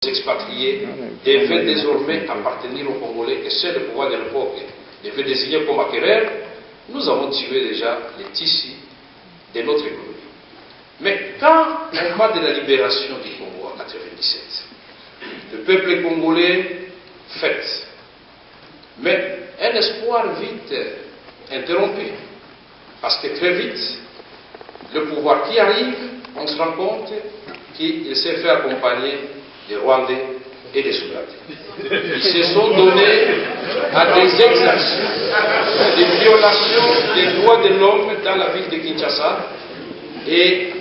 expatriés devaient désormais appartenir aux Congolais et c'est le pouvoir de l'époque devait désigner comme acquéreur, nous avons tué déjà les tissus de notre économie. Mais quand on parle de la libération du Congo en 1997, le peuple congolais fête, mais un espoir vite interrompu, parce que très vite, le pouvoir qui arrive, on se rend compte qu'il s'est fait accompagner des Rwandais et des Soudanais. Ils se sont donnés à des exactions, des violations des droits de l'homme dans la ville de Kinshasa et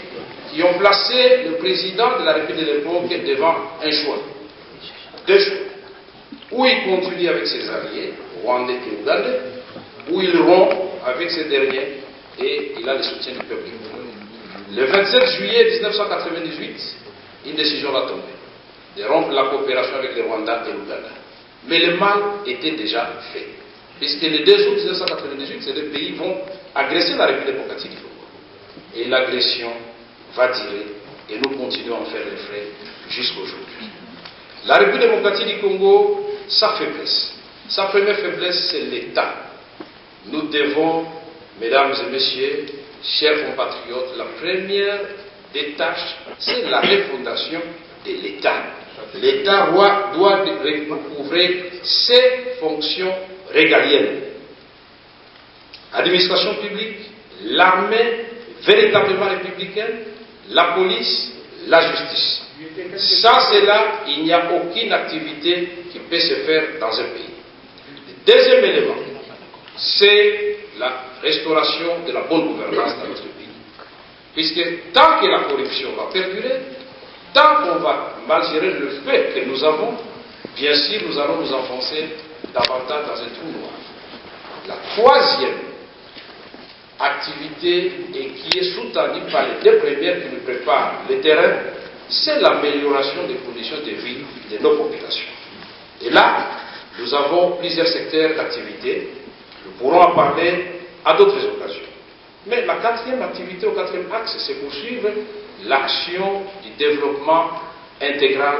qui ont placé le président de la République de l'époque devant un choix. Deux choix. Ou il continue avec ses alliés, Rwandais et Ougandais, ou il rompt avec ces derniers et il a le soutien du peuple. Le 27 juillet 1998, une décision va tomber de rompre la coopération avec les Rwandais et l'Ouganda. Mais le mal était déjà fait. Puisque le 2 août 1998, ces deux pays vont agresser la République démocratique du Congo. Et l'agression va durer et nous continuons à en faire les frais jusqu'à aujourd'hui. La République démocratique du Congo, sa faiblesse. Sa première faiblesse, c'est l'État. Nous devons, mesdames et messieurs, chers compatriotes, la première des tâches, c'est la refondation de l'État. L'État doit recouvrer ses fonctions régaliennes. Administration publique, l'armée véritablement républicaine, la police, la justice. Sans cela, il n'y a aucune activité qui peut se faire dans un pays. Le deuxième élément, c'est la restauration de la bonne gouvernance dans notre pays. Puisque tant que la corruption va perdurer, tant qu'on va mal gérer le fait que nous avons, bien sûr, nous allons nous enfoncer davantage dans un trou noir. La troisième activité, et qui est soutenue par les deux premières qui nous préparent le terrain, c'est l'amélioration des conditions de vie de nos populations. Et là, nous avons plusieurs secteurs d'activité. Nous pourrons en parler à d'autres occasions. Mais la quatrième activité, au quatrième axe, c'est poursuivre l'action du développement intégral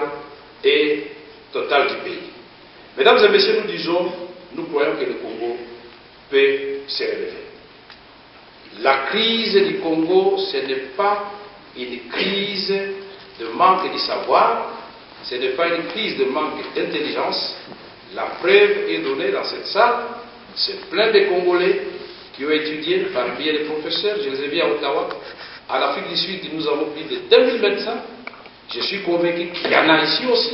et total du pays. Mesdames et messieurs, nous disons, nous croyons que le Congo peut se relever. La crise du Congo, ce n'est pas une crise de manque de savoir, ce n'est pas une crise de manque d'intelligence. La preuve est donnée dans cette salle, c'est plein de Congolais qui ont étudié par le biais des professeurs, je les ai vus à Ottawa. À l'Afrique du Sud, nous avons plus de 2000 médecins. Je suis convaincu qu'il y en a ici aussi.